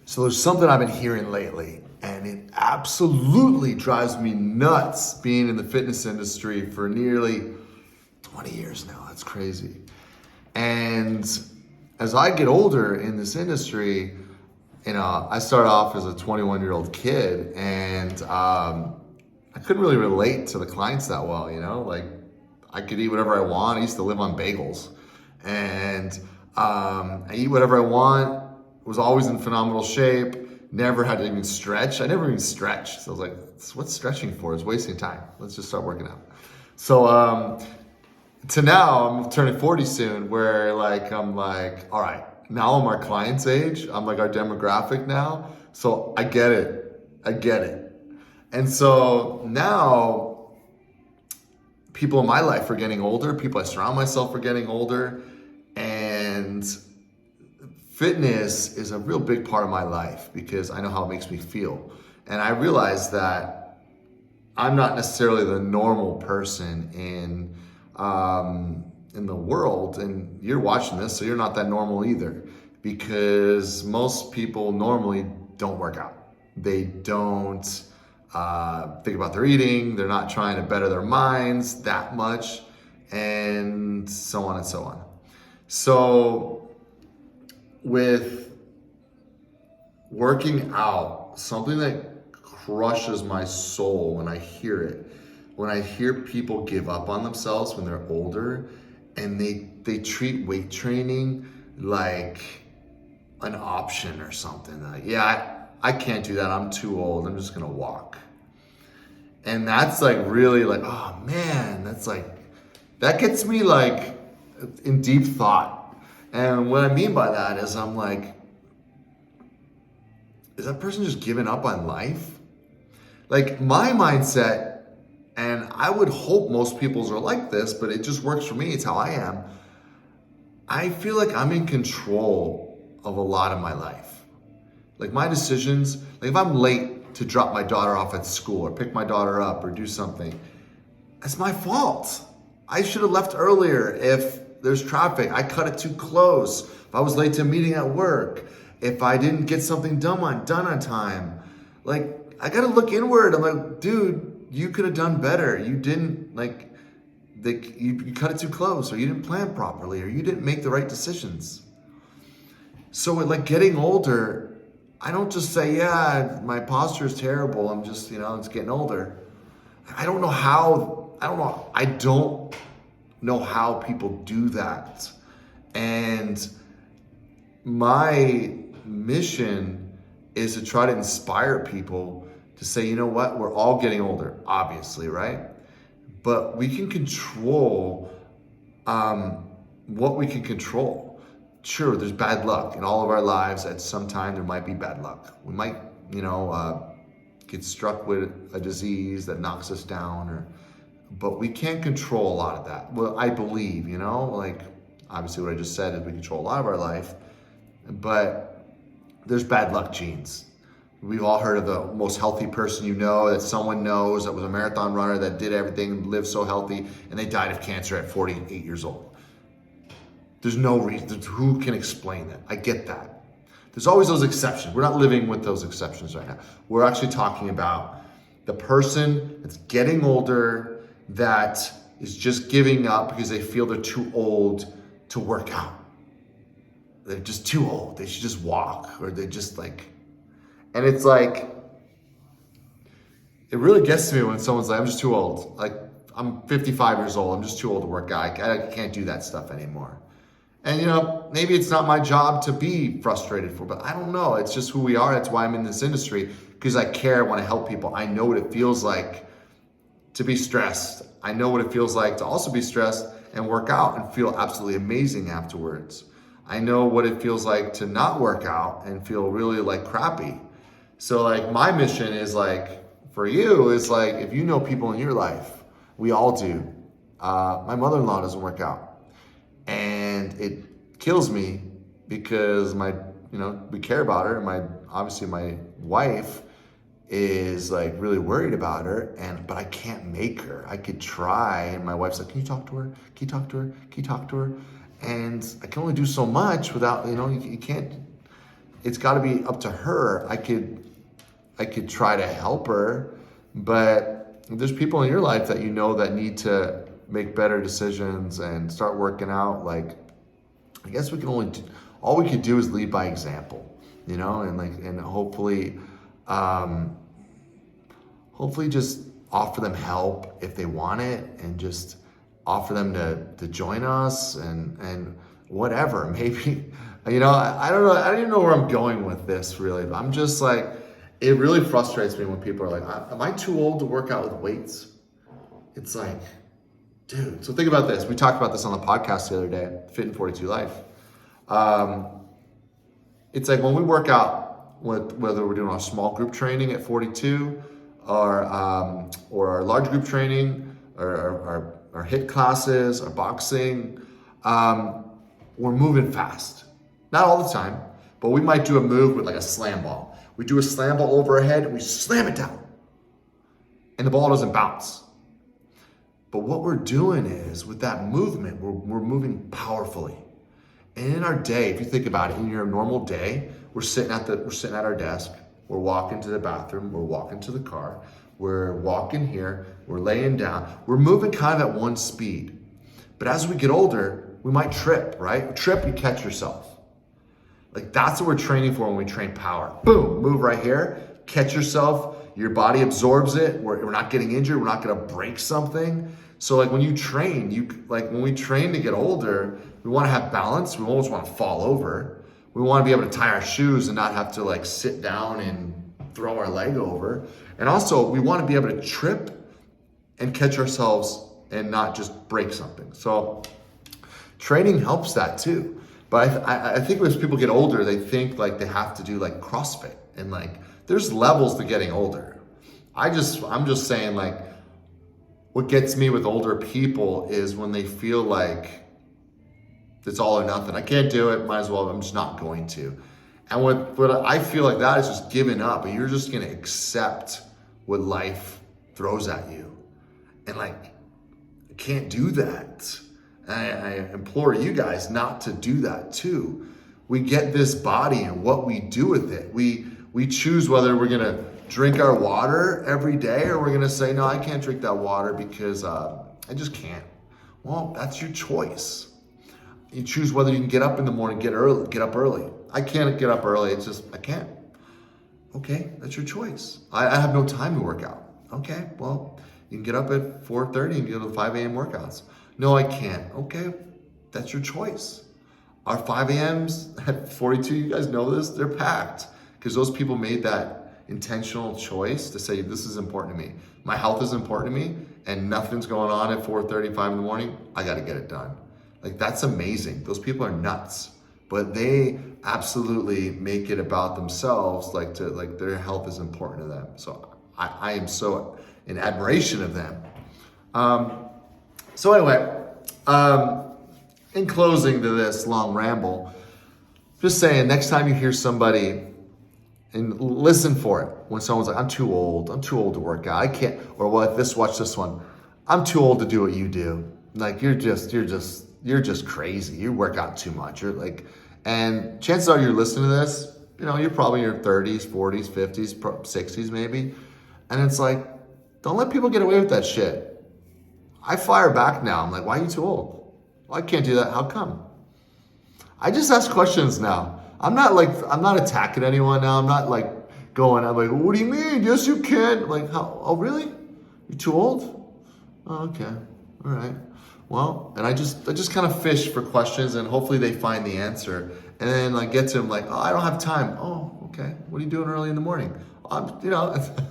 So there's something I've been hearing lately, and it absolutely drives me nuts being in the fitness industry for nearly 20 years now. That's crazy. And as I get older in this industry, I started off as a 21-year-old kid, and I couldn't really relate to the clients that well, like I could eat whatever I want. I used to live on bagels, and I eat whatever I want, was always in phenomenal shape, never had to even stretch. I never even stretched. So I was like, what's stretching for? It's wasting time. Let's just start working out. So to now, I'm turning 40 soon, where I'm like, all right, now I'm our client's age. I'm like our demographic now. So I get it. And so now people in my life are getting older. People I surround myself are getting older. And fitness is a real big part of my life because I know how it makes me feel. And I realize that I'm not necessarily the normal person in the world, and you're watching this, so you're not that normal either, because most people normally don't work out. They don't think about their eating. They're not trying to better their minds that much, and so on and so on. So with working out, something that crushes my soul when I hear it, when I hear people give up on themselves when they're older and they treat weight training like an option or something. Like, I can't do that. I'm too old. I'm just gonna walk. And that's really oh man, that gets me in deep thought. And what I mean by that is I'm like, is that person just giving up on life? My mindset, and I would hope most people's are like this, but it just works for me. It's how I am. I feel like I'm in control of a lot of my life. My decisions, if I'm late to drop my daughter off at school or pick my daughter up or do something, that's my fault. I should have left earlier. If there's traffic, I cut it too close. If I was late to a meeting at work, if I didn't get something done on time, I gotta look inward. I'm like, dude, you could have done better. You didn't you cut it too close, or you didn't plan properly, or you didn't make the right decisions. So with getting older, I don't just say, my posture is terrible. I'm just, it's getting older. I don't know how people do that. And my mission is to try to inspire people to say, you know what, we're all getting older, obviously, right? But we can control what we can control. Sure, there's bad luck in all of our lives. At some time, there might be bad luck. We might, get struck with a disease that knocks us down, but we can't control a lot of that. Well, I believe, obviously what I just said is we control a lot of our life, but there's bad luck genes. We've all heard of the most healthy person that someone knows, that was a marathon runner, that did everything, lived so healthy, and they died of cancer at 48 years old. There's no reason. Who can explain that? I get that. There's always those exceptions. We're not living with those exceptions right now. We're actually talking about the person that's getting older, that is just giving up because they feel they're too old to work out. They're just too old. They should just walk, or they just and it's it really gets to me when someone's like, I'm just too old. I'm 55 years old. I'm just too old to work out. I can't do that stuff anymore. And maybe it's not my job to be frustrated for, but I don't know. It's just who we are. That's why I'm in this industry, because I care. I want to help people. I know what it feels like to be stressed. I know what it feels like to also be stressed and work out and feel absolutely amazing afterwards. I know what it feels like to not work out and feel really crappy. So my mission is for you is if you know people in your life, we all do. My mother-in-law doesn't work out, and it kills me because we care about her. Obviously my wife is really worried about her, but I can't make her. I could try, and my wife's like, can you talk to her? Can you talk to her? Can you talk to her? And I can only do so much without, you can't it's got to be up to her. I could try to help her, but there's people in your life that you know that need to make better decisions and start working out. Like, I guess we can all we could do is lead by example, you know, and hopefully just offer them help if they want it, and just offer them to join us and whatever. Maybe, you know, I don't know. I don't even know where I'm going with this really. I'm just like, it really frustrates me when people are like, am I too old to work out with weights? It's like, dude. So think about this. We talked about this on the podcast the other day, Fit in 42 Life. It's like when we work out, whether we're doing our small group training at 42 or our large group training, or our HIIT classes, our boxing, we're moving fast. Not all the time, but we might do a move with like a slam ball. We do a slam ball over our head and we slam it down, and the ball doesn't bounce. But what we're doing is, with that movement, we're moving powerfully. And in our day, if you think about it, in your normal day, we're sitting at our desk, we're walking to the bathroom, we're walking to the car, we're walking here, we're laying down, we're moving kind of at one speed. But as we get older, we might trip, right? Trip, you catch yourself. Like, that's what we're training for when we train power. Boom, move right here, catch yourself, your body absorbs it, we're not getting injured, we're not gonna break something. So like when you train, when we train to get older, we wanna have balance, we almost wanna fall over. We wanna be able to tie our shoes and not have to like sit down and throw our leg over. And also, we wanna be able to trip and catch ourselves and not just break something. So training helps that too. But I think as people get older, they think like they have to do like CrossFit, and like there's levels to getting older. I'm just saying, like, what gets me with older people is when they feel like it's all or nothing. I can't do it, might as well, I'm just not going to. And what I feel like that is just giving up, and you're just gonna accept what life throws at you. And like, I can't do that. I implore you guys not to do that too. We get this body and what we do with it. We choose whether we're gonna drink our water every day, or we're gonna say, no, I can't drink that water because I just can't. Well, that's your choice. You choose whether you can get up in the morning, get up early. I can't get up early, it's just, I can't. Okay, that's your choice. I have no time to work out. Okay, well, you can get up at 4:30 and go to the 5 a.m. workouts. No, I can't. Okay, that's your choice. Our 5 a.m.s at 42, you guys know this, they're packed, because those people made that intentional choice to say, this is important to me. My health is important to me, and nothing's going on at 4:35 in the morning. I got to get it done. Like, that's amazing. Those people are nuts, but they absolutely make it about themselves. Like their health is important to them. So I am so in admiration of them. So anyway, in closing to this long ramble, just saying, next time you hear somebody, and listen for it, when someone's like, I'm too old to work out, I can't, or watch this one, I'm too old to do what you do. Like, you're just crazy. You work out too much. You're like, and chances are you're listening to this, you know, you're probably in your 30s, 40s, 50s, 60s maybe. And it's like, don't let people get away with that shit. I fire back now. I'm like, why are you too old? Well, I can't do that. How come? I just ask questions now. I'm not attacking anyone now. I'm not like going, I'm like, what do you mean? Yes, you can. Like, how? Oh, really? You're too old? Oh, okay. All right. Well, and I just kind of fish for questions, and hopefully they find the answer. And then like get to them like, oh, I don't have time. Oh, okay. What are you doing early in the morning?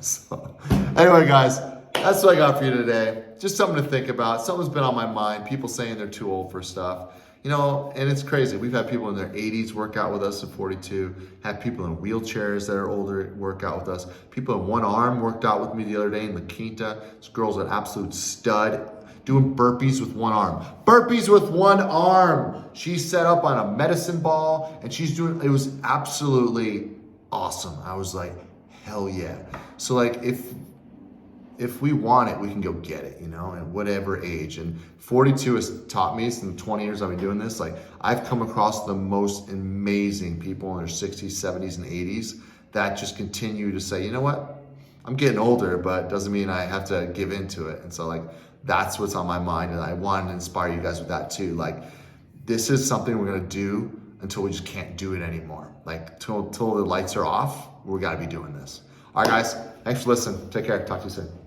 So, anyway, guys, that's what I got for you today. Just something to think about. Something's been on my mind. People saying they're too old for stuff. You know, and it's crazy. We've had people in their 80s work out with us at 42, had people in wheelchairs that are older work out with us. People in one arm worked out with me the other day in La Quinta. This girl's an absolute stud, doing burpees with one arm. Burpees with one arm. She's set up on a medicine ball, and it was absolutely awesome. I was like, hell yeah. So like, if if we want it, we can go get it, at whatever age. And 42 has taught me, in the 20 years I've been doing this, like I've come across the most amazing people in their 60s, 70s, and 80s that just continue to say, you know what, I'm getting older, but doesn't mean I have to give into it. And so like, that's what's on my mind. And I wanted to inspire you guys with that too. Like, this is something we're gonna do until we just can't do it anymore. Like till the lights are off, we gotta be doing this. All right, guys, thanks for listening. Take care, talk to you soon.